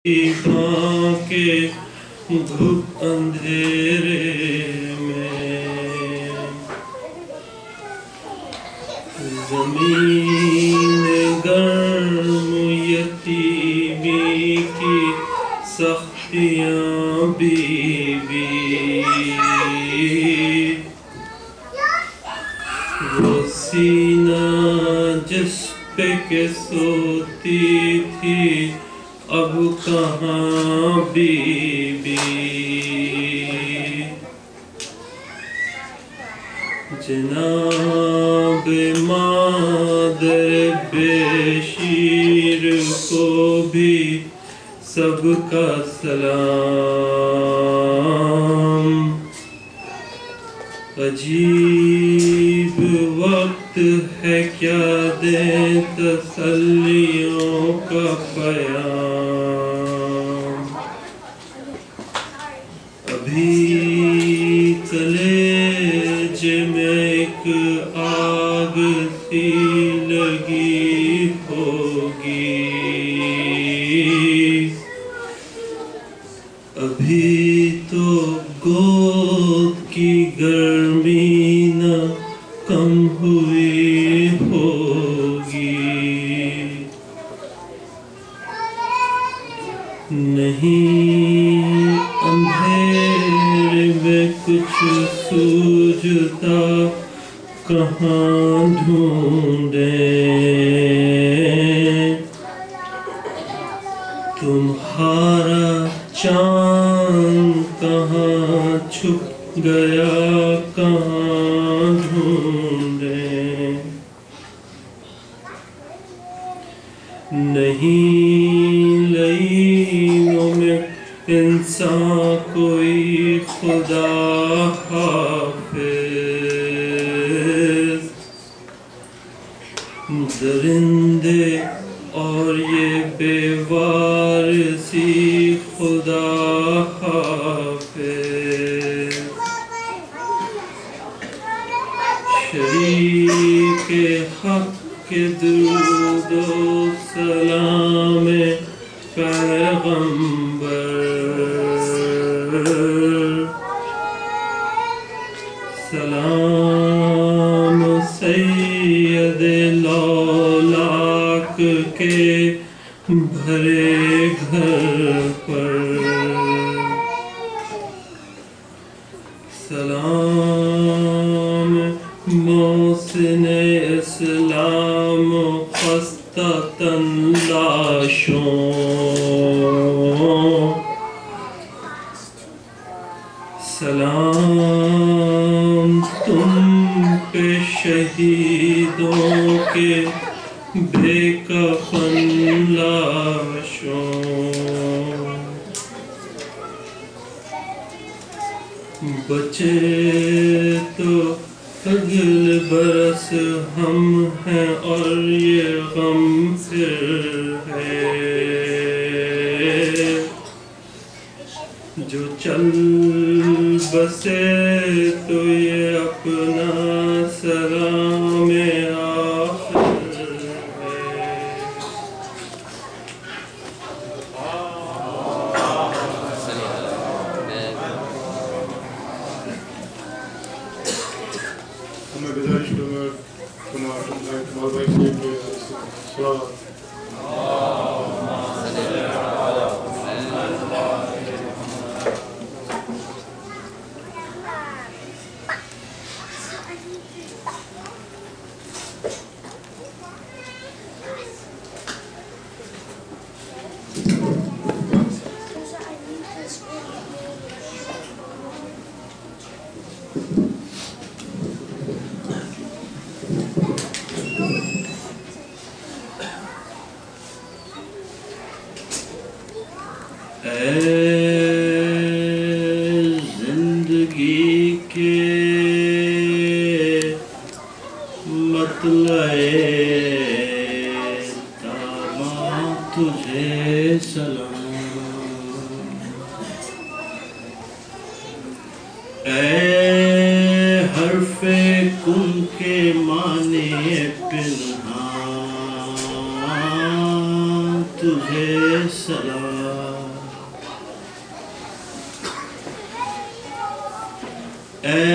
کے گھپ اندھیرے میں زمین گرم یتیمی کی سختیاں بی وہ سینہ جس پہ کہ سوتی تھی اب کہاں بی جناب مادر بے شیر کو بھی سب کا سلام عجیب وقت ہے کیا دیں تسلیوں کا پیام ابھی کلیج میں ایک آگ سی لگی ہوگی ابھی تو گود کی گرمی نہ کم ہوئی ہوگی نہیں اندھیرے میں کچھ سوجھتا کہاں ڈھونڈیں تمہارا چاند کہاں چھپ گیا کہاں ڈھونڈیں نہیں لینوں میں انسان کوئی خدا حافظ درندے اور یہ بے وارثی خدا حافظ شریک حق کے درود و سلام پیغمبر سلام سید لولاک کے بھرے گھر پر سلام محسن اسلام خستہ تن لاشوں سلام تم پہ شہیدوں کے بے کفن لاشوں بچے تو اگلے برس ہم ہیں اور یہ غم پھر ہے جو چل بسے تو یہ اپنا سلام آخر ہے ہمیں گزارش کروں گا تمہارے بھائی سے سلام زندگی کے مطلع تاباں تجھے سلام اے حرف کن کے معنی پنہاں تجھے سلام اے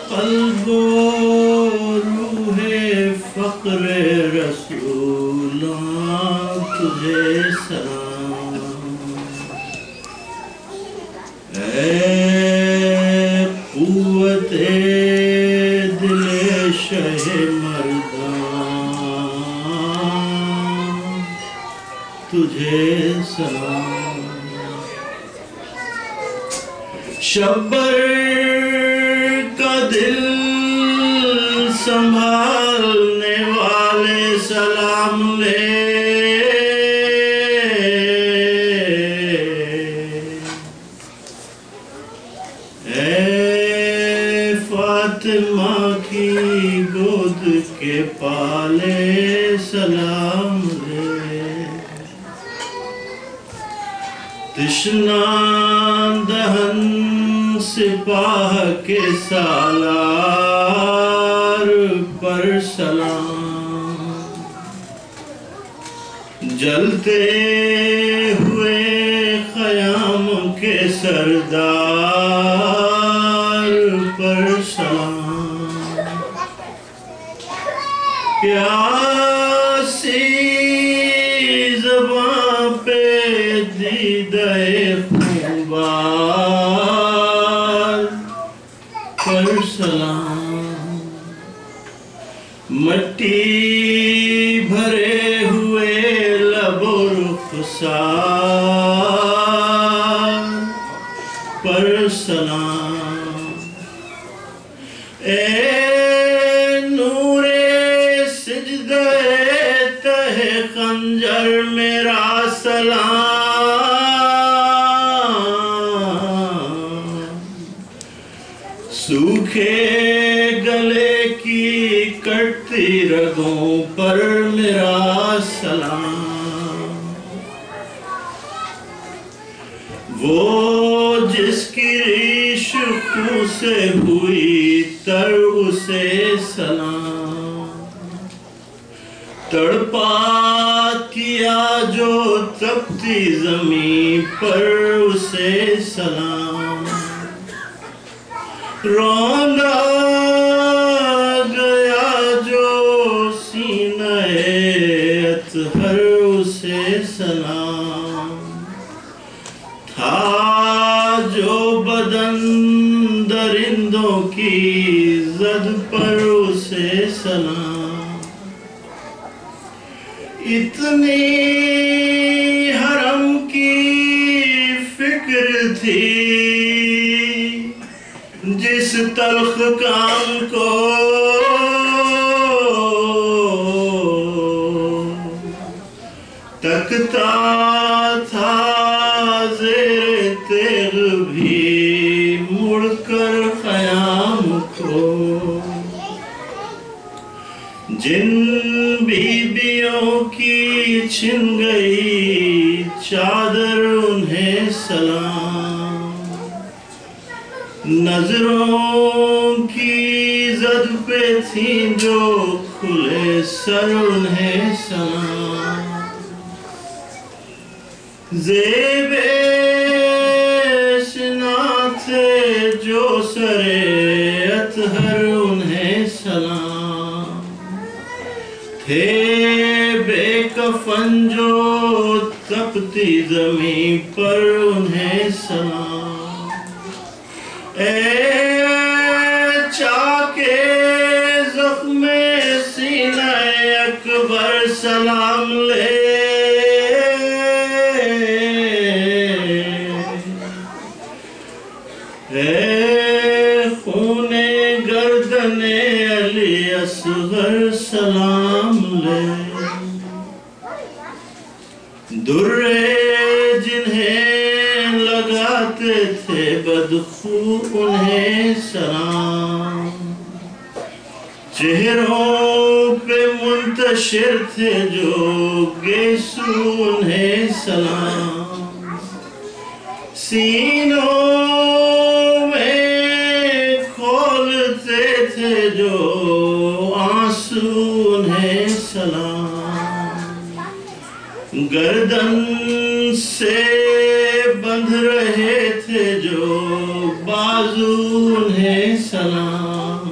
قلب و روح فقر رسولاں تجھے سلام، اے قوت دل شہ مرداں تجھے سلام، شبر کا دل سنبھالنے والے سلام لے، اے فاطمہ کی گود کے پالے سلام لے، تشنہ دہن سپاہ کے سالار پر سلام، جلتے ہوئے خیام کے سردار پر سلام، پیاسی زباں پہ دیدہ خوبار پر سلام، مٹی بھرے ہوئے لب و رخسار پر سلام، اے نور سجدہ تہ خنجر میرا سلام، سوکھے گلے کی کٹتی رگوں پر میرا سلام، وہ جس کی ریش خون سے ہوئی تر اسے سلام، تڑپا کیا جو تپتی زمین پر اسے سلام، روندا گیا جو سینہ اطہر اسے سلام، تھا جو بدن درندوں کی زد پر اسے سلام، اتنی حرم کی فکر تھی جس تلخ کام کو تکتا تھا زیر تیغ بھی مڑ کر خیام کو، جن بیویوں کی چھن گئی چادر انہیں سلام، نظروں کی زد پہ تھیں جو کھلے سر انہیں سلام، زیب شنا تھے جو سر اطہر انہیں سلام، تھے بے کفن جو تپتی زمین پر انہیں سلام، اے چاک زخم سینہ اکبر سلام لے، اے خون گردن علی اصغر سلام لے، درے جنہیں لگاتے تھے بدخو انہیں سلام، چہروں پہ منتشر تھے جو گیسو انہیں سلام، سینوں میں کھولتے تھے جو آنسو انہیں سلام، گردن سے بندھ رہے تھے جو بازو انہیں سلام،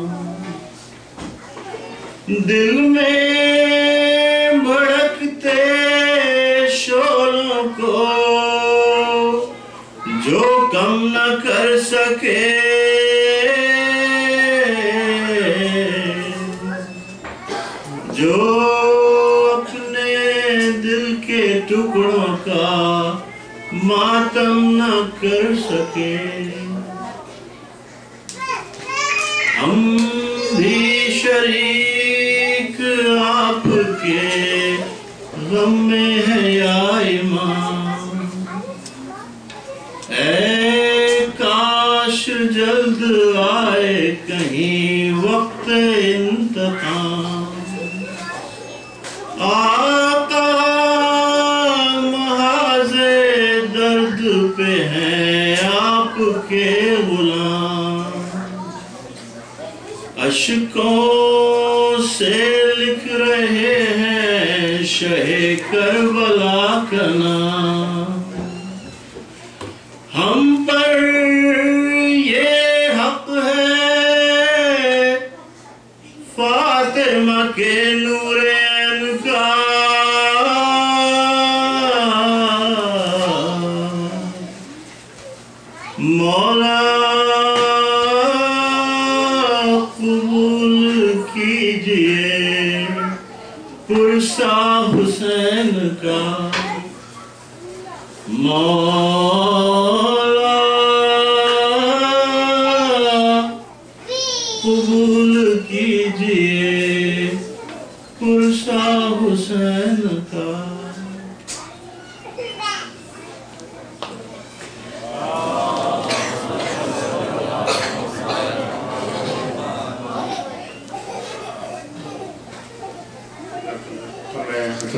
دل میں بھڑکتے شعلوں کو جو کم نہ کر سکے، جو اپنے دل کے ٹکڑوں کا ماتم نہ کر سکے۔ ہم بھی شریک آپ کے غم میں ہیں یا امام، اے کاش جلد آئے کہیں وقت انتقام۔ آقا محاذ درد پہ ہیں آپ کے غلام، اشکوں سے لکھ رہے ہیں شہ کربلا کا نام۔ ہم پر یہ حق ہے فاطمہ کے نور عین کا، مولا قبول کیجئے پرسا حسین کا، مولا قبول کیجئے پرسا حسین کا۔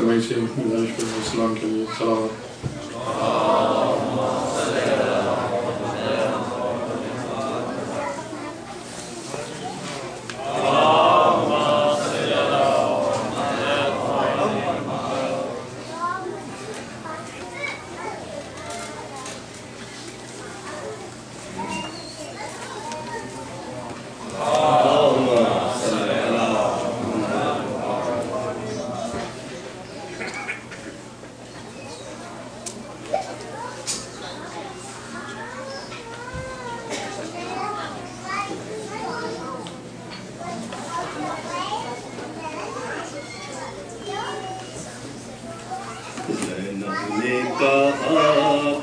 میں سے گزارش کروں اسلام کے لیے صلوات۔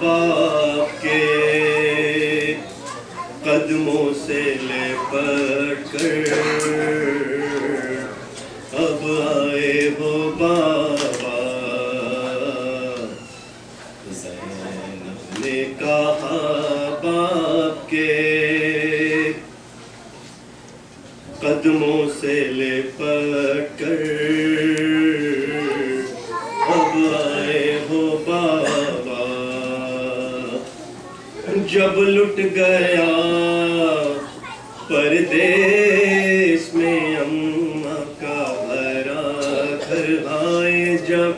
باپ کے قدموں سے لپٹ کر اب آئے ہو بابا، زینب نے کہا باپ کے قدموں سے لپٹ کر اب آئے ہو بابا، جب لٹ گیا پردیس میں اماں کا بھرا گھر، آئے جب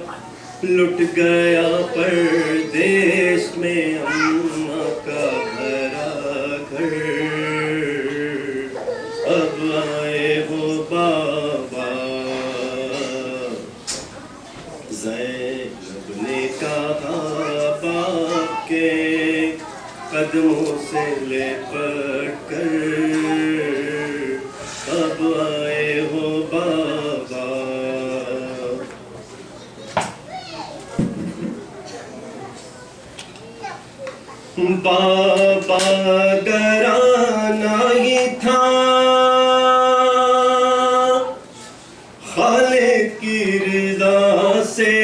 لٹ گیا پردیس میں اماں کا بھرا گھر، اب آئے ہو بابا، زینب نے کہا باپ کے قدموں سے لپٹ کر اب آئے ہو بابا، بابا گرانا ہی تھا خالق کی رضا سے،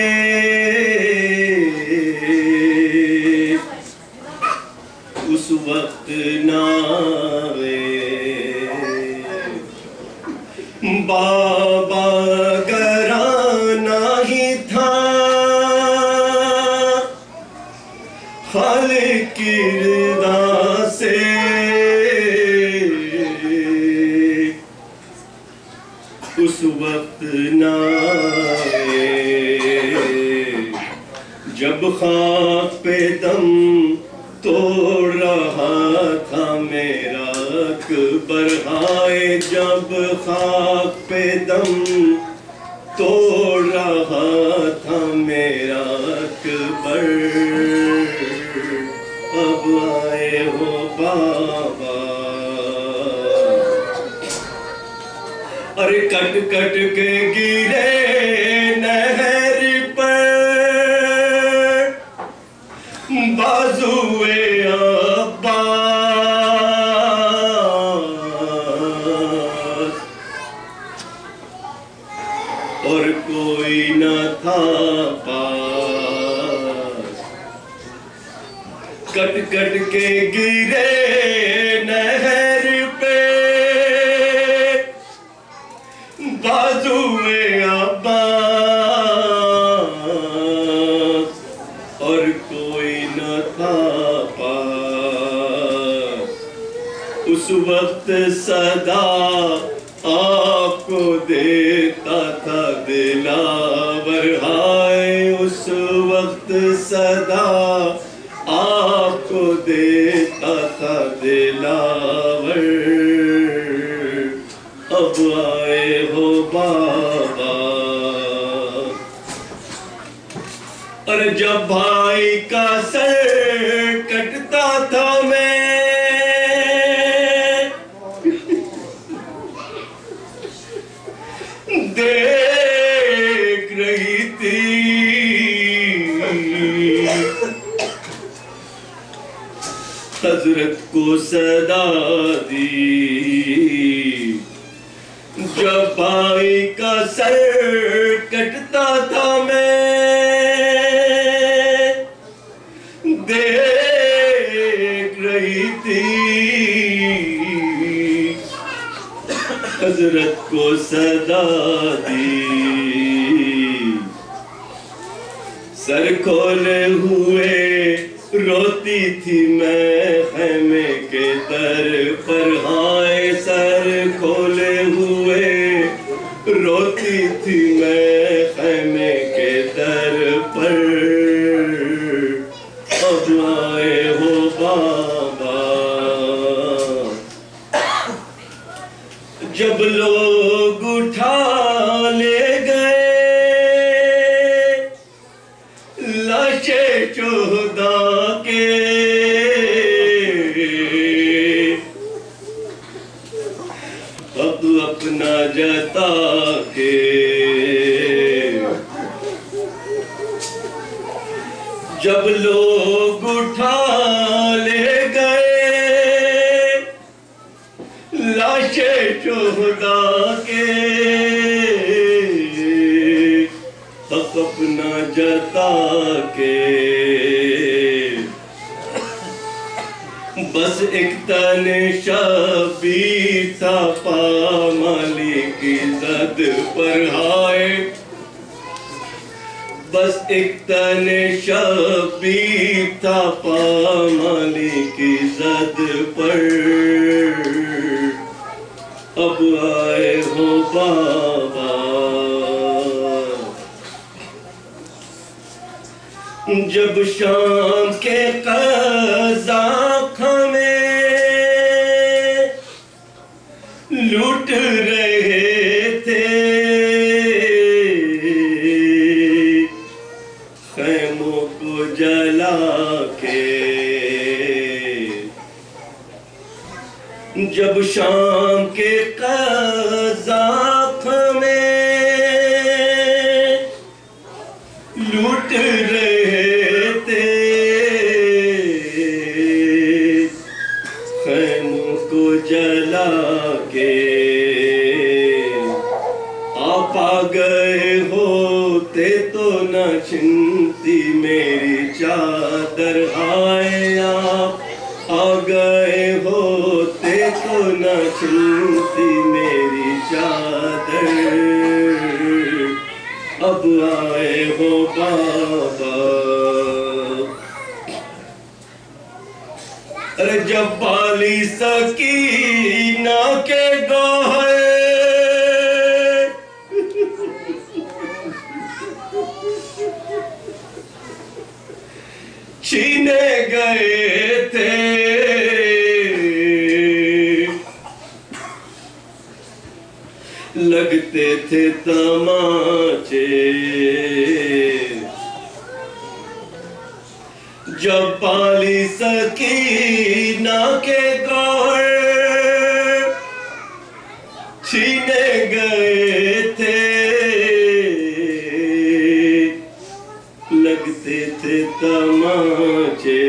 اس وقت نہ آئے، بابا گرانا ہی تھا خالق کی رضا سے، اس وقت نہ آئے، جب خاک پہ دم توڑ رہا تھا میرا اکبر ہائے، جب خاک پہ دم توڑ رہا تھا میرا اکبر، اب آئے ہو بابا، ارے کٹ کٹ کے گرے نہر پر بازوئے عباس، اور کوئی نہ تھا پاس، کٹ کٹ کے گرے نہر پہ بازوئے عباس، اور کوئی نہ تھا پاس، اس وقت صدا آپ کو دیتا تھا دلاور ہائے، اس وقت صدا آپ کو دیتا تھا دلاور، اب آئے ہو بابا، اور جب بھائی کا سر کٹتا تھا میں دیکھ رہی تھی، حضرت کو صدا دی، جب بھائی کا سر کٹتا تھا میں دیکھ رہی تھی، حضرت کو صدا دی، سر کھولے ہوئے روتی تھی میں خیمے کے در پر ہائے، سر کھولے ہوئے روتی تھی میں خیمے کے در پر، اب آئے ہو بابا، جب لوگ اٹھا لے گئے لاشیں 14 کے، اب اپنا جتا کے، جب لوگ اٹھا لے گئے لاشیں 14 کے، اب اپنا جتا کے، بس ایک تن شبیر تھا پامالی کی زد پر ہائے، بس ایک تن شبیر تھا پامالی کی زد پر، اب آئے ہو بابا، جب شام کے قزاق ہمیں لوٹ رہے تھے، خیموں کو جلا کے، جب شام کے قزاق ہمیں لوٹ رہے تھے، خیموں کو جلا کے، آپ آ گئے ہوتے تو نہ چھنتی میری چادر ہائے، آپ آ گئے ہوتے تو نہ چھنتی میری چادر، اب آئے ہو بابا، ارے جب بالی سکینہ کے گوہر چھینے گئے تھے لگتے تھے تماچے جب پالی سکینہ کے گوہر چھینے گئے تھے لگتے تھے تماچے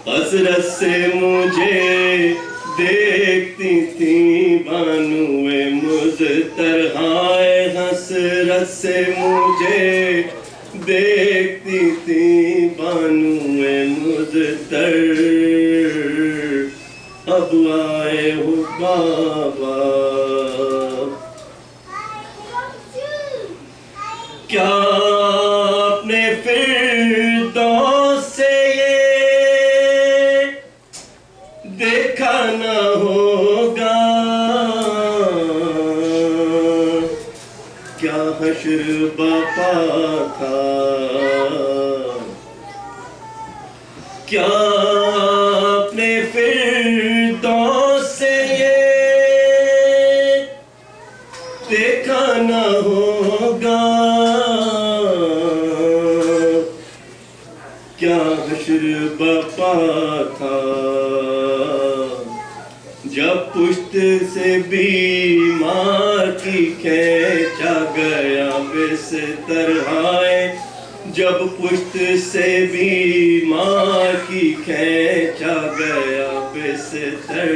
حسرت سے مجھے دیکھتی تھی بانوئے مزتر ہائے حسرت سے مجھے دیکھتی تھی بانوئے مزتر اب آئے ہو بابا کیا اپنے فردوس سے یہ دیکھا نہ ہوگا کیا حشر باپا تھا کیا اپنے فردوس سے یہ دیکھا نہ ہوگا کیا حشر باپا تھا جب پشت سے بیمار کی کھینچا گیا بستر ہائے جب پشت سے بیمار کی کھینچا گیا بستر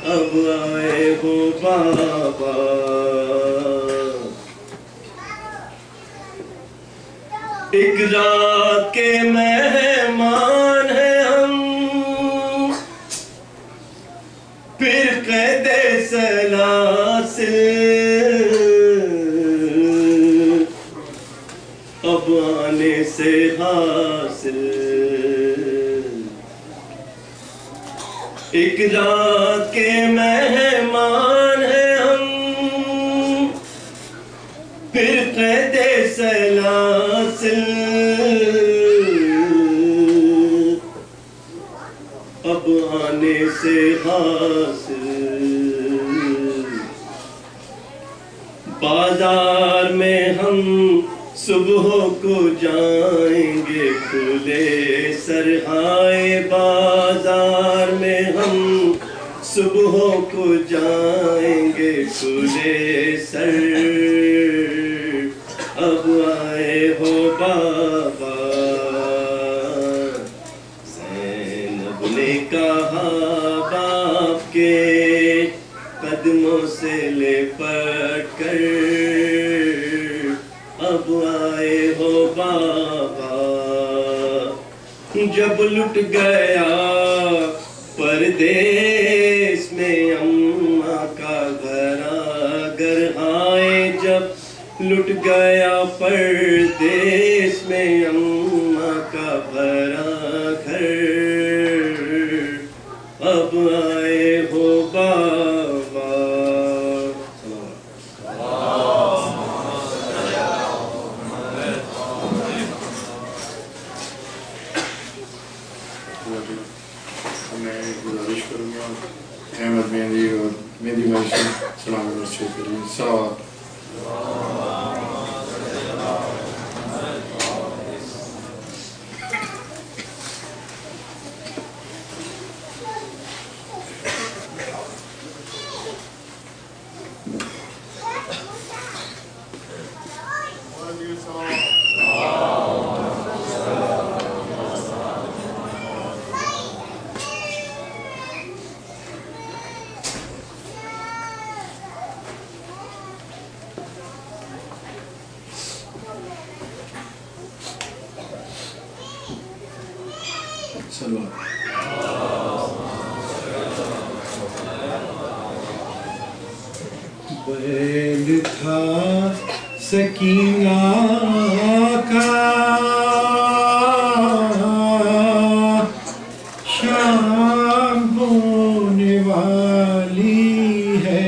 اب آئے ہو بابا ایک رات کے مہمان ہیں ہم پھر قید سلاسل اب آنے سے حاصل ایک رات کے مہمان ہیں ہم پھر قید سلاسل اب آنے سے حاصل بازار میں ہم صبح کو جائیں گے کھلے سرہائے بازار میں ہم صبح کو جائیں گے کھلے سر اب آئے ہو بابا زینب نے کہا باپ کے قدموں سے لپٹ کر اب آئے ہو بابا جب لٹ گیا پردیس میں اماں کا گھر آئے جب لٹ گیا پردیس میں اماں کا گھر اب آئے ہو بابا میں گزارش کروں گا احمد مہندی اور مہندی بھائی سے سلام علیکم کے لیے صلوات بیل تھا سکینہ کا شام ہونے والی ہے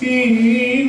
3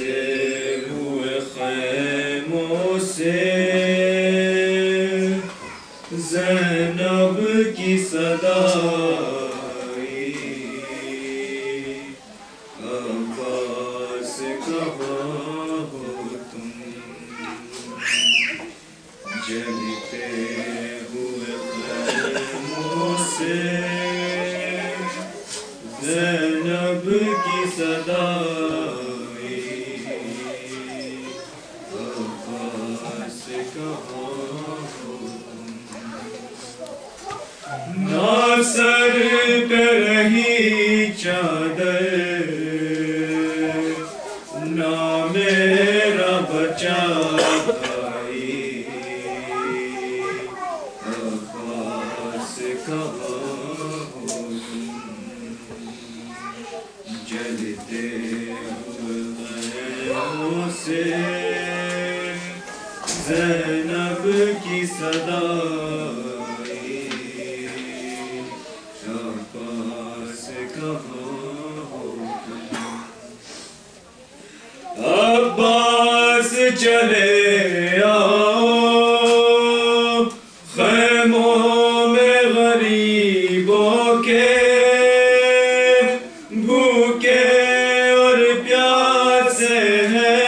ہوئے خیموں سے زینب کی صدا آئی، عباس کہاں ہو تم؟ جلتے ہوئے خیموں سے زینب کی صدا آئی، عباس کہاں ہو تم؟ نہ سر پہ رہی چادر، نہ میرا بچہ بھائی، عباس کہاں ہو تم؟ جلتے ہوئے خیموں سے زینب کی صدا آئی، عباس کہاں ہو تم؟ عباس چلے آؤ خیموں میں غریبوں کے، بھوکے اور پیاسے ہیں،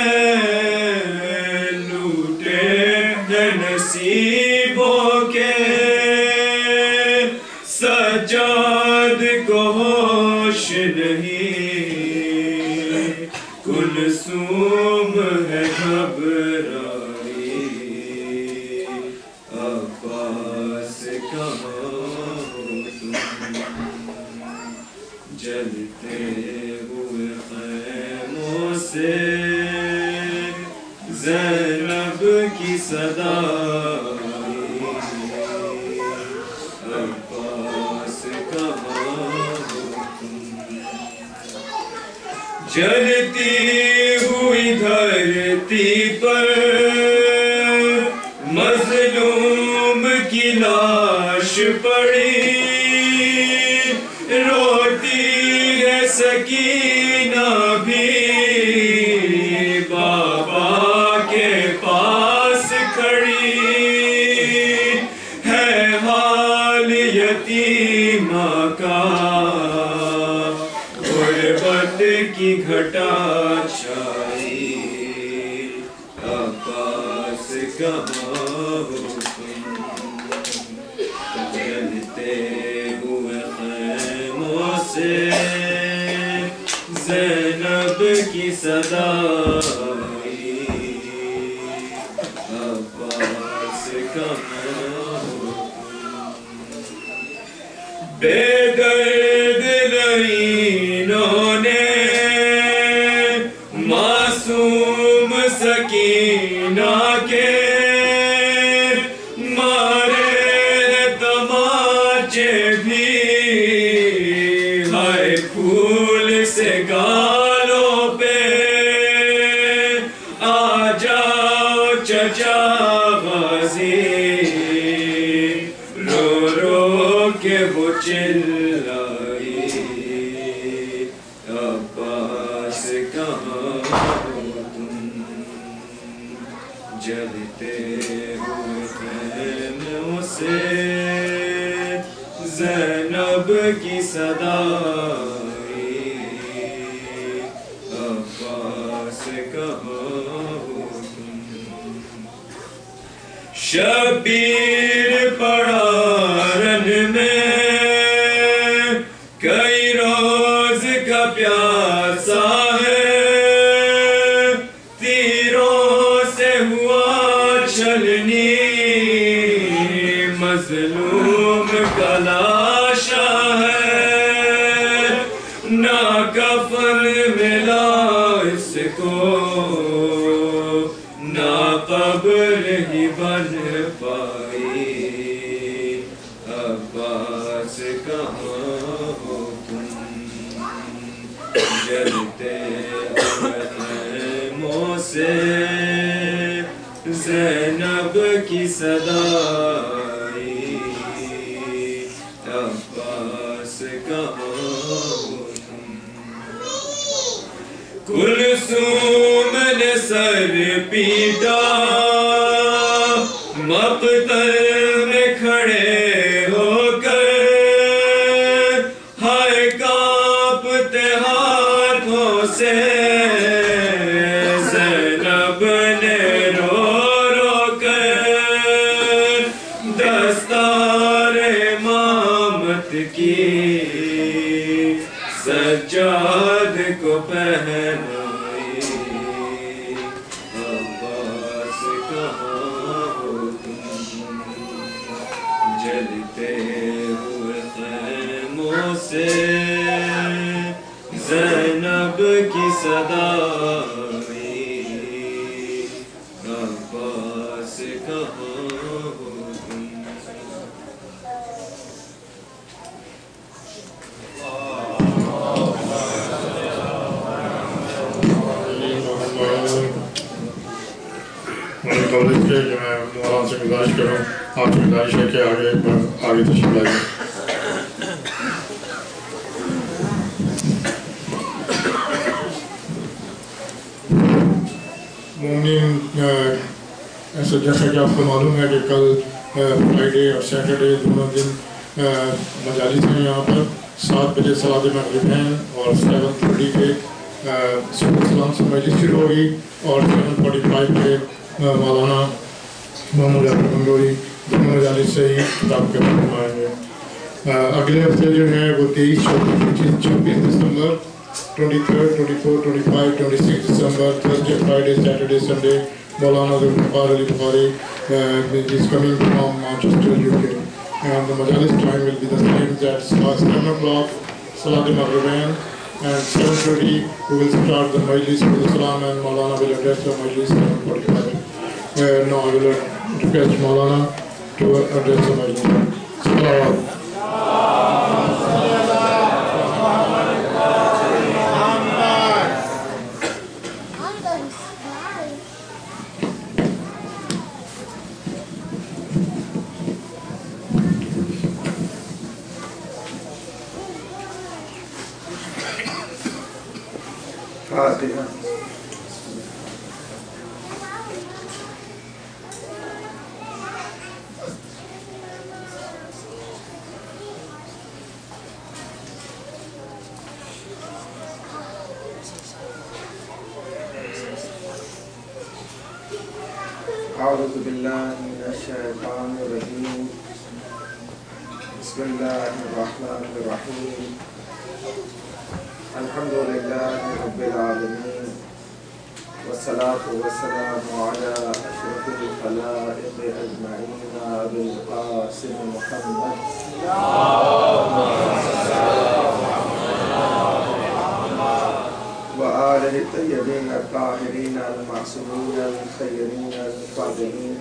لوٹے ہیں نصیبوں کے، سجاد کو ہوش نہیں، کلثوم ہے گھبرائی، عباس کہاں ہو تم؟ جلتے ہوئے خیموں سے زینب کی صدا آئی، عباس کہاں ہو تم؟ جلتی ہوئی دھرتی پر مظلوم کی لاش پڑی، روتی ہے سکینہ بھی، بابا کے پاس کھڑی، ہے حال یتیمہ کا، غربت کی گھٹا چھائی، عباس کہاں ہو تم؟ جلتے ہوئے خیموں سے زینب کی صدا آئی، عباس کہاں ہو تم؟ بے درد لعینوں نے معصوم سکینہ کے مارے تماچے بھی، ہائے پھول سے گالوں پہ، آ جاؤ چچا غازی، رو رو کے وہ چلائی، عباس کہاں ہو تم؟ جلتے ہوئے خیموں سے زینب کی صدا آئی، عباس کہاں ہو تم؟ شبیر پڑا رن میں کئی روز کا پیاسا ہے، تیروں سے ہوا چھلنی، مظلوم کا لاشا ہے، نہ کفن ملا اس کو، نہ قبر ہی بن پائی، عباس کہاں ہو تم؟ جلتے ہوئے خیموں سے زینب کی صدا آئی، عباس کہاں ہو تم؟ کلثوم سر پیٹا مقتل میں کھڑے ہو کر ہائے کانپتے ہاتھوں سے زینب نے رو رو کر دستار امامت کی سجاد کو پہنائی عباس کہاں ہو تم جلتے ہوئے خیموں سے زینب کی صدا آئی عباس کہاں ہو تم کالج کے جو میں مولانا سے گزارش کروں آپ سے گزارش ہے کہ آگے تشریف لائیں مومنین ایسا جیسا کہ آپ کو معلوم ہے کہ کل فرائیڈے اور سیٹرڈے دونوں دن مجالس ہیں یہاں پر 7 بجے صلاۃ مغرب ہیں اور 7:30 کے سید السلام سے مجلس شروع ہوگی اور 7:45 کے مولانا محمد احمد منگوری دونوں مجالس سے ہی خطاب کے فرمائیں گے۔ اگلے ہفتے جو ہے وہ 23-24 دسمبر 23rd, 24th, 25th, 26th December, Thursday, Friday, Saturday, Sunday, Maulana Zulfiqar Ali Bukhari is coming from Manchester, UK. And the Majalis time will be the same, that's 7 o'clock, Salat al-Maghribain, and 7:30 we will start the Majlis with Islam and Maulana will address the Majlis 7:45. Now I will request Maulana to address the Majlis. Salawat. فاتحہ اعوذ باللہ من الشیطان الرجیم بسم اللہ الرحمن الرحیم الحمد للہ رب العالمین والصلاة والسلام علی اشرف الخلائق اجمعین ابی القاسم محمد وآلہ الطیبین الطاہرین المعصومین الخیرین الفاضلین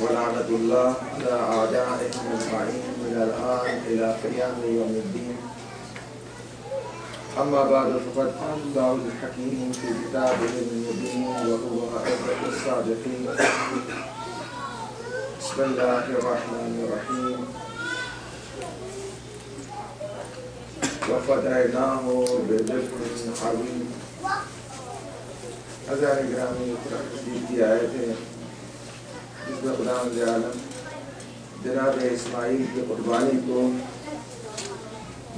ولعنۃ اللہ علی اعدائهم اجمعین من الآن الی قیام یوم الدین اما بعد فقد قال الله الحكيم في كتابه المبين وهو أصدق الصادقين بسم الله الرحمن الرحيم وفديناه بذبح عظيم عزیزان گرامی قرآن مجید کی آیت ہے جس میں خدا عالم جناب اسماعیل کی قربانی کو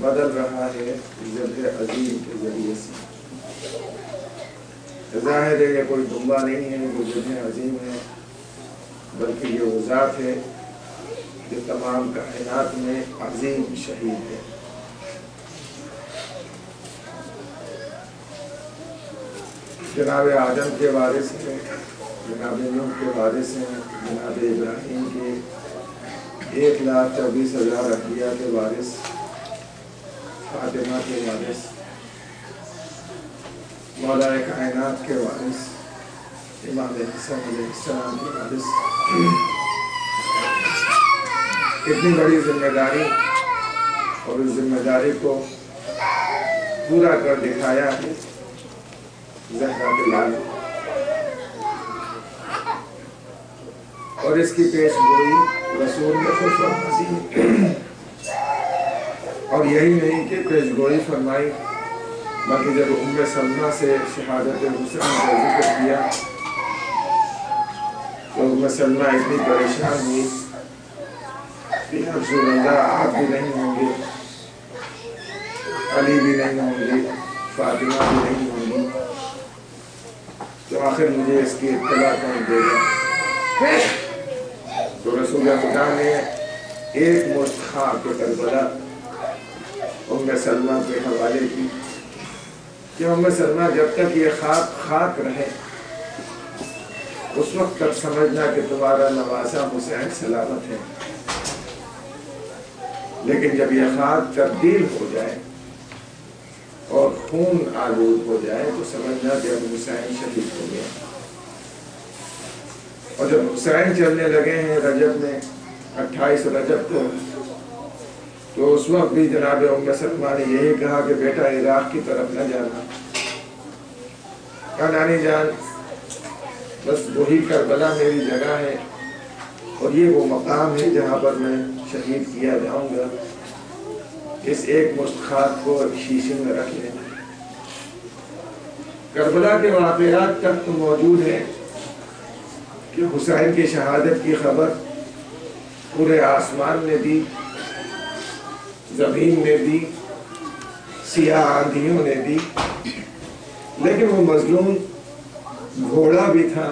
بدل رہا ہے ذبح عظیم کے ذریعے سے۔ ظاہر ہے یہ کوئی دنبا نہیں ہے، وہ ذبح عظیم ہے، بلکہ یہ وہ ذات ہے جو تمام کائنات میں عظیم شہید ہے۔ جناب آدم کے وارث ہیں، جناب نوح کے وارث ہیں، جناب ابراہیم کے 1,24,000 انبیاء کے وارث، فاطمہ کے وارث، مولا کائنات کے وارث، امام حسن علیہ السلام کے وارث۔ اتنی بڑی ذمہ داری اور اس ذمہ داری کو پورا کر دکھایا ہے زہرا بلال، اور اس کی پیش گوئی رسول نے خوش و حسین، اور یہی نہیں کہ پیش گوئی فرمائی بلکہ جب ام سلمہ سے شہادت حسین کا ذکر کیا تو ام سلمہ اتنی پریشان ہوئی کہ یا رسول اللہ آپ بھی نہیں ہوں گے، علی بھی نہیں ہوں گے، فاطمہ بھی نہیں ہوں گی، تو آخر مجھے اس کی اطلاع کون دے گا؟ تو رسول خدا نے ایک مشت خاک کربلا ام سلمہ کے حوالے کی کہ ام سلمہ جب تک یہ خاک رہے اس وقت تک سمجھنا کہ تمہارا نواسا حسین سلامت ہے، لیکن جب یہ خاک تبدیل ہو جائے اور خون آلود ہو جائے تو سمجھنا کہ اب حسین شہید ہو گیا۔ اور جب حسین چلنے لگے ہیں رجب میں 28 رجب کو، تو اس وقت بھی جناب ام سلمہ نے یہی کہا کہ بیٹا عراق کی طرف نہ جانا، کہا نانی جان بس وہی کربلا میری جگہ ہے اور یہ وہ مقام ہے جہاں پر میں شہید کیا جاؤں گا، اس ایک مشت خاک کو شیشے میں رکھ لیں۔ کربلا کے واقعات تک تو موجود ہیں کہ حسین کی شہادت کی خبر پورے آسمان نے دی، زمین نے دی، سیاہ آندھیوں نے دی، لیکن وہ مظلوم گھوڑا بھی تھا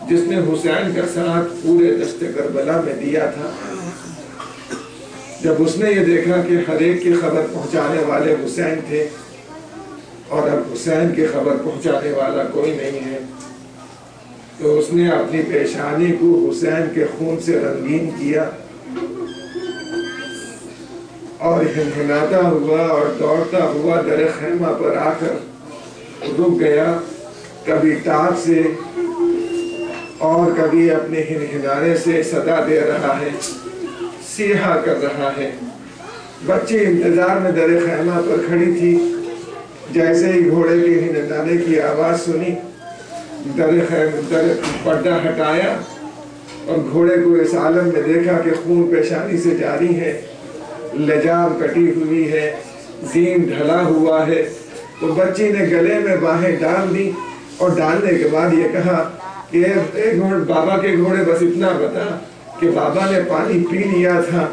جس نے حسین کا ساتھ پورے دشت کربلا میں دیا تھا۔ جب اس نے یہ دیکھا کہ ہر ایک کی خبر پہنچانے والے حسین تھے اور اب حسین کی خبر پہنچانے والا کوئی نہیں ہے، تو اس نے اپنی پیشانی کو حسین کے خون سے رنگین کیا اور ہنہناتا ہوا اور دوڑتا ہوا در خیمہ پر آ کر رک گیا، کبھی ٹاپ سے اور کبھی اپنے ہنہنانے سے صدا دے رہا ہے، سیحا کر رہا ہے۔ بچی انتظار میں در خیمہ پر کھڑی تھی، جیسے ہی گھوڑے کے ہنہنانے کی آواز سنی در پردہ ہٹایا اور گھوڑے کو اس عالم میں دیکھا کہ خون پیشانی سے جاری ہے، لجام کٹی ہوئی ہے، زین ڈھلا ہوا ہے، تو بچی نے گلے میں باہیں ڈال دی اور ڈالنے کے بعد یہ کہا کہ بابا کے گھوڑے بس اتنا بتا کہ بابا نے پانی پی لیا تھا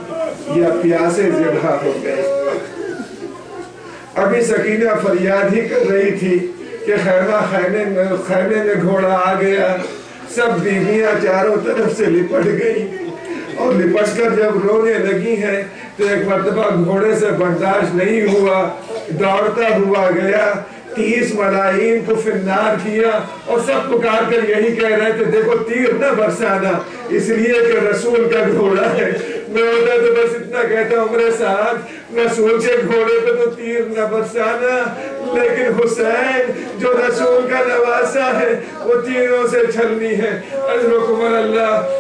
یا پیاسے زندہ ہو گئے۔ ابھی سکینہ فریاد ہی کر رہی تھی کہ خیمے میں گھوڑا آ گیا، سب بیویاں چاروں طرف سے لپٹ گئی اور لپٹ کر جب رونے لگی ہیں تو ایک مرتبہ گھوڑے سے برداشت نہیں ہوا، دوڑتا ہوا گیا، 30 ملاعین کو فنار کیا اور سب پکار کر یہی کہہ رہے تھے دیکھو تیر نہ برسانا، اس لیے کہ رسول کا گھوڑا ہے۔ میں ہوتا تو بس اتنا کہتا ہوں میرے ساتھ رسول کے گھوڑے پہ تو تیر نہ برسانا، لیکن حسین جو رسول کا نواسا ہے وہ تیروں سے چھلنی ہے۔ اجرکم اللہ۔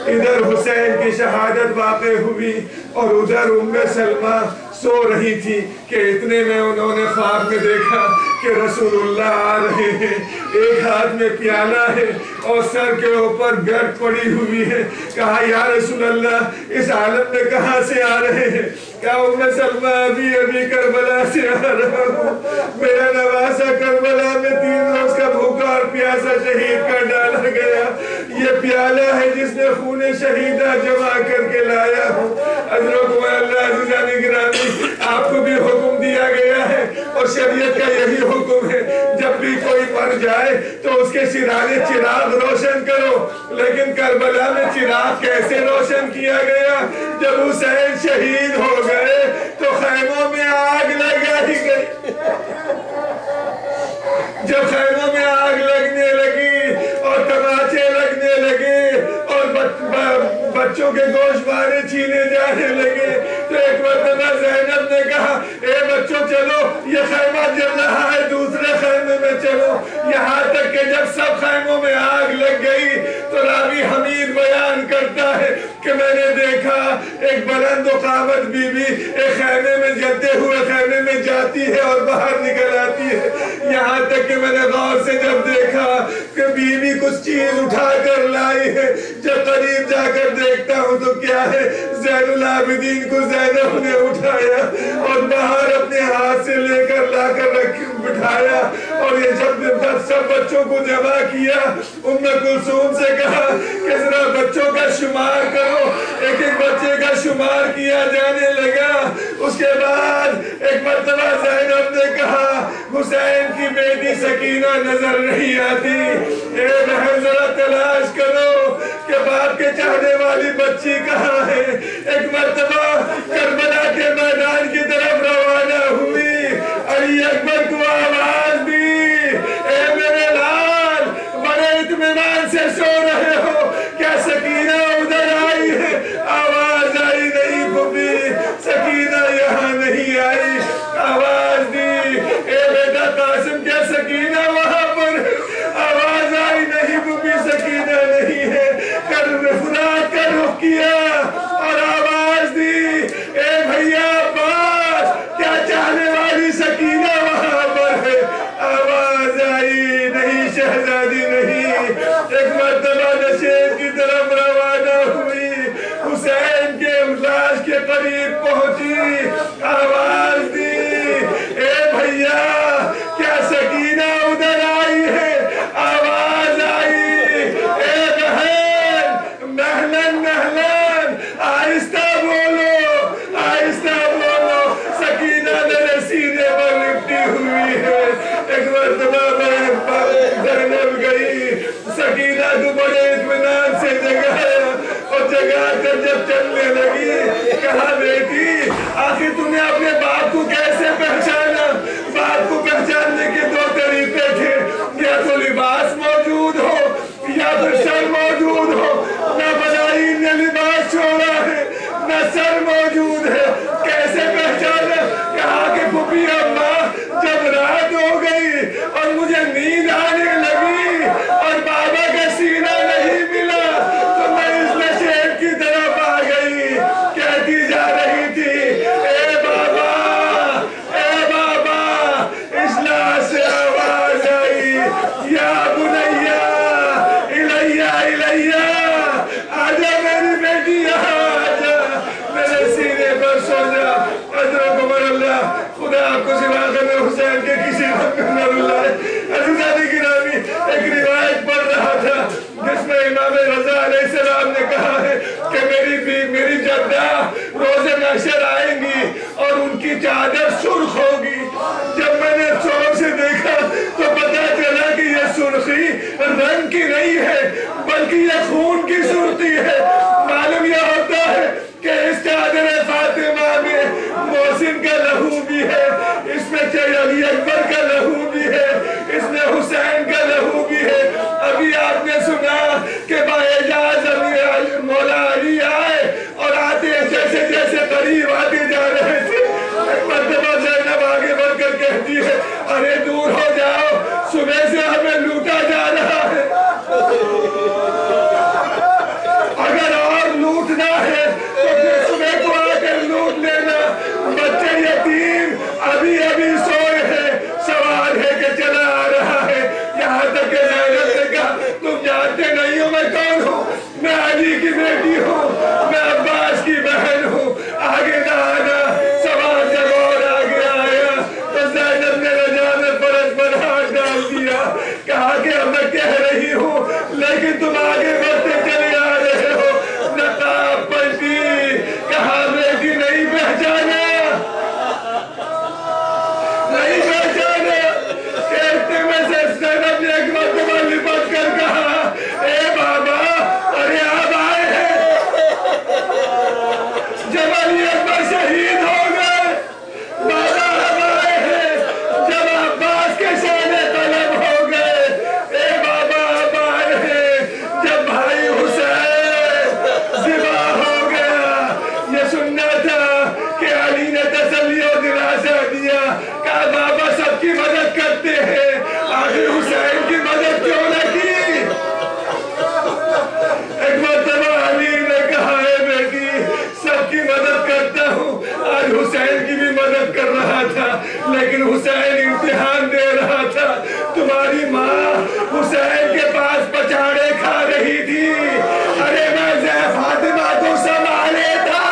ادھر حسین کی شہادت واقع ہوئی اور ادھر ام سلمہ سو رہی تھی کہ اتنے میں انہوں نے خواب میں دیکھا کہ رسول اللہ آ رہے ہیں، ایک ہاتھ میں پیالہ ہے اور سر کے اوپر گرد پڑی ہوئی ہے۔ کہا یا رسول اللہ اس عالم میں کہاں سے آ رہے ہیں؟ کہا ام سلمہ ابھی کربلا سے آ رہا ہوں، میرا نواسا کربلا میں 3 روز کا بھوکا اور پیاسا شہید کر ڈالا گیا، یہ پیالہ ہے جس نے خون شہیدہ جمع کر کے لایا ہوں۔ اجرکم اللہ۔ عزیزان گرامی، آپ کو بھی حکم دیا گیا ہے اور شریعت کا یہی حکم ہے، جب بھی کوئی مر جائے تو اس کے سرانے چراغ روشن کرو، لیکن کربلا میں چراغ کیسے روشن کیا گیا؟ جب حسین شہید ہو گئے تو خیموں میں آگ لگائی گئی۔ جب خیموں میں آگ لگنے لگی اور تماچے لگنے لگے اور بچوں کے گوشوارے چھینے جانے لگے تو ایک مرتبہ زینب نے کہا اے بچوں چلو، یہ خیمہ جل رہا ہے، دوسرے خیمے میں چلو۔ یہاں تک کہ جب سب خیموں میں آگ لگ گئی تو راوی حمید بیان کرتا ہے کہ میں نے دیکھا ایک بلند و قامت بی بی ایک خیمے میں جلتے ہوئے خیمے میں جاتی ہے اور باہر نکل آتی ہے، یہاں تک کہ میں نے غور سے جب دیکھا کہ بی بی کچھ چیز اٹھا کر لائی ہے، جب قریب جا کر دیکھتا ہوں تو کیا ہے؟ زین العابدین کو زینب نے اٹھایا اور باہر اپنے ہاتھ سے لے کر لا کر بٹھایا، اور یہ جب سب بچوں کو جمع کیا، ام کلثوم سے کہا کہ ذرا بچوں کا شمار کرو۔ ایک ایک بچے کا شمار کیا جانے لگا۔ اس کے بعد ایک مرتبہ زینب نے کہا حسین کی بیٹی سکینہ نظر نہیں آتی، اے بہن ذرا تلاش کرو کہ باپ کے چاہنے والی بچی کہاں ہے۔ ایک مرتبہ کربلا کے میدان کی طرف روانہ ہوئی، علی اکبر کو آواز دی، اے میرے لال بڑے اطمینان سے سو رہے ہو، کیا سکینہ ادھر آئی ہے؟ آواز آئی نہیں پھوپھی، سکینہ یہاں نہیں آئی۔ آواز دی، اے بیٹا قاسم کیا سکینہ وہاں پر ہے؟ آواز آئی نہیں پھوپھی، سکینہ نہیں ہے۔ فرات کا رخ کیا اور آواز دی، اے بھیا عباس کیا چاہنے والی سکینہ وہاں پر ہے؟ آواز آئی نہیں، شہزادی نہیں۔ ایک مرتبہ نشیب کی طرف روانہ ہوئی، حسین کے لاش کے قریب پہنچی، آواز دی، اے بھیا کیا سکینہ ادھر آئی ہے؟ آواز آئی، اے بہن مہلن مہلن، آہستہ بولو، آہستہ بولو، سکینہ میرے سینے پر لپٹی ہوئی ہے۔ ایک مرتبہ میں زینب گئی، سکینہ کو بڑے اطمینان سے جگایا اور جگا کر جب چلنے لگی کہا بیٹی آخر تم نے اپنے باپ کو کیسے پہچانا؟ باپ کو پہچاننے کے دو طریقے تھے، یا تو لباس موجود ہو یا پھر سر موجود ہو۔ نہ بنائی نے لباس چھوڑا ہے نہ سر موجود ہے، کیسے پہچانا؟ کہا کہ پھوپھی اماں جب رات ہو گئی اور مجھے نیند آنے لگی اور بابا کا سینہ نہیں ملا تو میں اس نشیب کی طرف آ گئی، کہتی جا رہی تھی اے بابا اصلاح سے آواز آئی، یا بنیا الیہ الیہ، آجا میری بیٹی یہاں آجا، میرے سینے پر سو جا۔ حضرت عمر اللہ خدا آپ کو سوا کرنے حسین کے کسی وقت نہ رلائے۔ عزیزانی گرامی ایک روایت پڑھ رہا تھا جس میں امام رضا علیہ السلام نے کہا ہے کہ میری جدہ روز محشر آئیں گی اور ان کی چادر سرخ ہوگی۔ جب میں نے چور سے دیکھا تو پتا چلا کہ یہ سرخی رنگ کی نہیں ہے بلکہ یہ خون کی سرخی ہے۔ معلوم یہ ہوتا ہے کہ اس چادر فاطمہ میں محسن کا لہو بھی ہے، اس میں علی اکبر کا لہو بھی ہے، اس میں حسین کا لہو بھی ہے۔ ابھی آپ نے سنا کہ باعجاز مولا علی آئے اور آتے جیسے جیسے قریب آتے جا رہے تھے، ایک مرتبہ زینب آگے بڑھ کر کہتی ہے ارے دور ہو جاؤ، صبح سے ہمیں لوٹا جا رہا ہے، اگر اور لوٹنا ہے تو پھر صبح کو آ کر لوٹ لینا۔ بچے یتیم ابھی سوئے ہیں، سوال ہے کہ چلا آ رہا ہے، یہاں تک کہ زینب نے کہا تم جانتے نہیں ہو میں کون ہوں، میں علی کی بیٹی ہوں، میں عباس کی بہن ہوں، آگے نہ آنا۔ سوال جب اور آگے آیا تو زینب نے رجا میں فرش پر ہاتھ ڈال دیا، کہا کہ اب میں کہہ رہی ہوں لیکن تم آگے بڑھتے چلے آ رہے ہو۔ نقاب پلٹی، کہا بیٹی نہیں پہچانا، نہیں پہچانا۔ کہتے میں سے زینب نے ایک مرتبہ لپٹ کر کہا اے بابا ارے آپ آئے ہیں، جب علی اکبر شہید ہو گئے بابا آپ آئے ہیں، جب عباس کے شان طلب ہو گئے، اے بابا آپ آئے ہیں، جب بھائی حسین ذبح ہو گیا۔ یہ سننا تھا کہ علی نے تسلی و دلاسا دیا، کہا بابا سب کی مدد کرتے ہیں، آخر حسین کی مدد کیوں نہ کی؟ ایک مرتبہ علی نے کہا اے بیٹی سب کی مدد کرتا ہوں، آج حسین کی بھی مدد کر رہا تھا لیکن حسین امتحان دے رہا تھا۔ تمہاری ماں حسین کے پاس پچاڑے کھا رہی تھی، ارے میں فاطمہ کو سنبھالے تھا،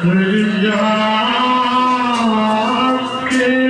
گھر جا کے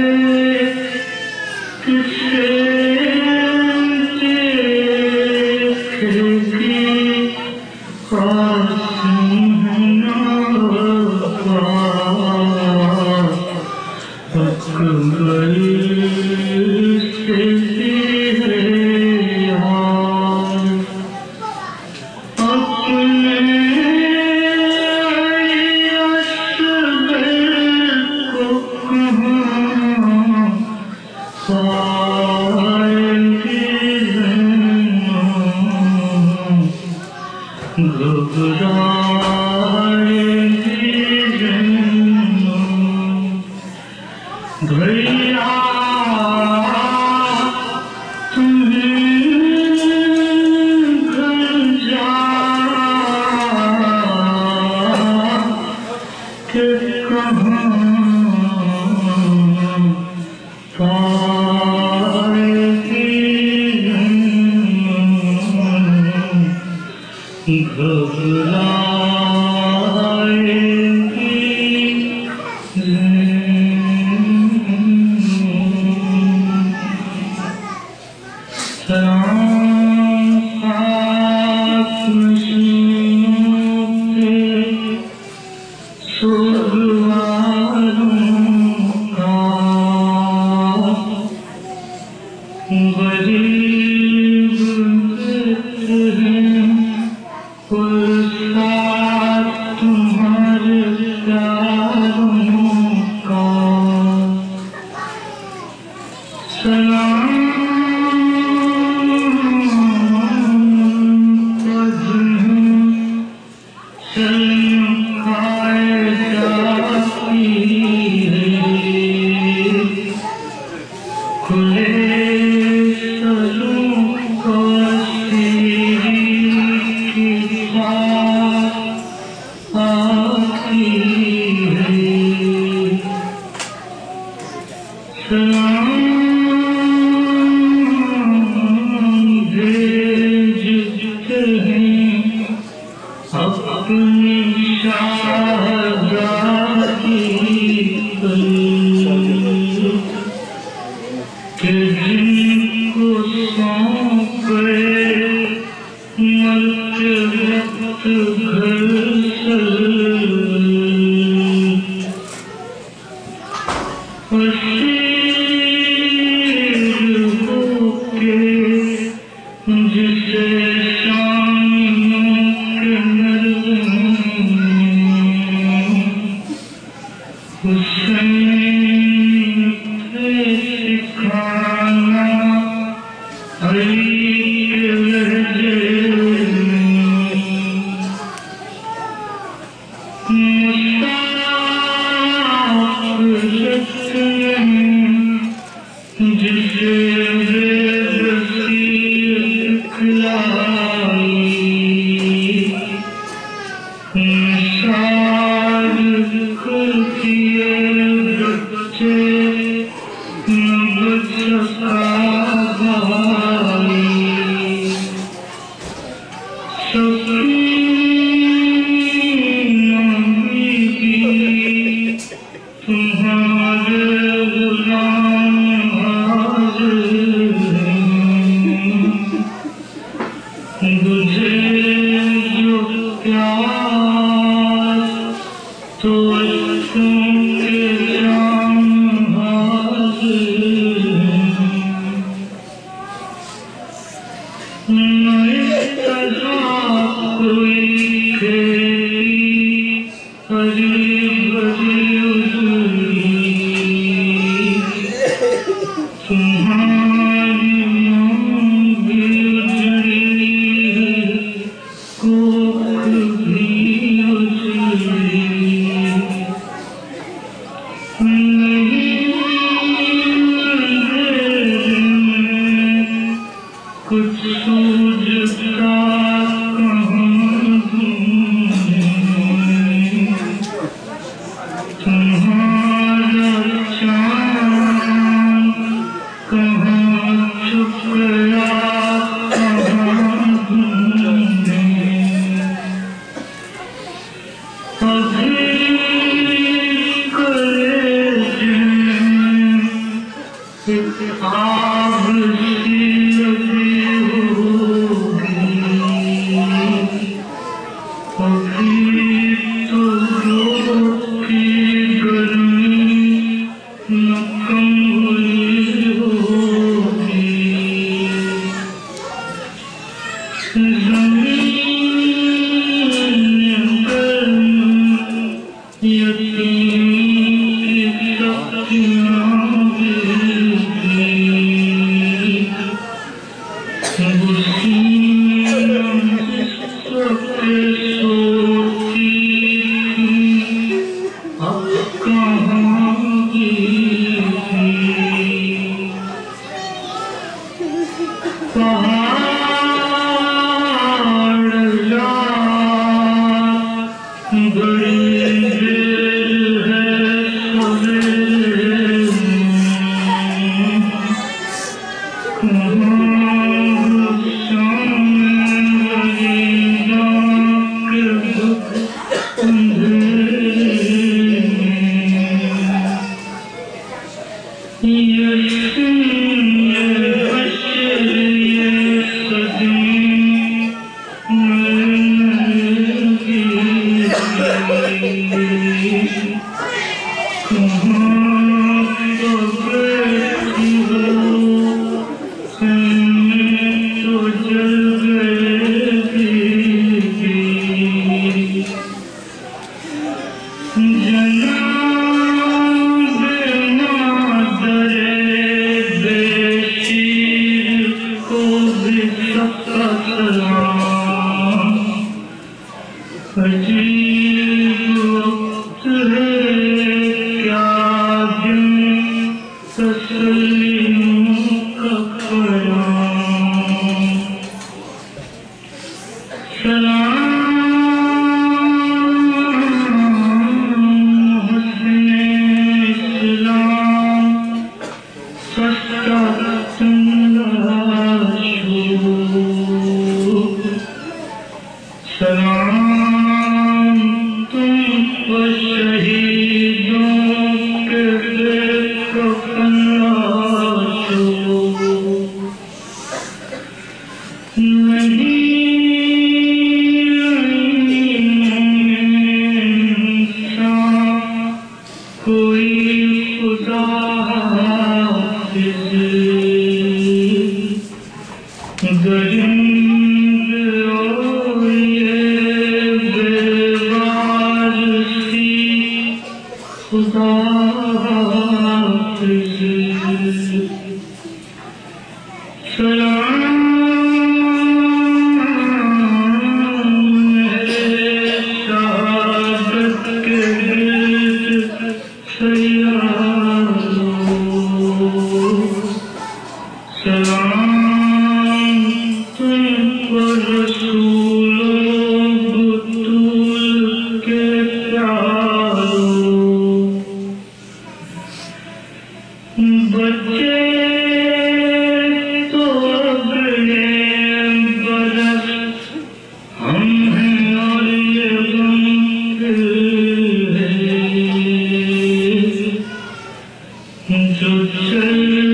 جو چل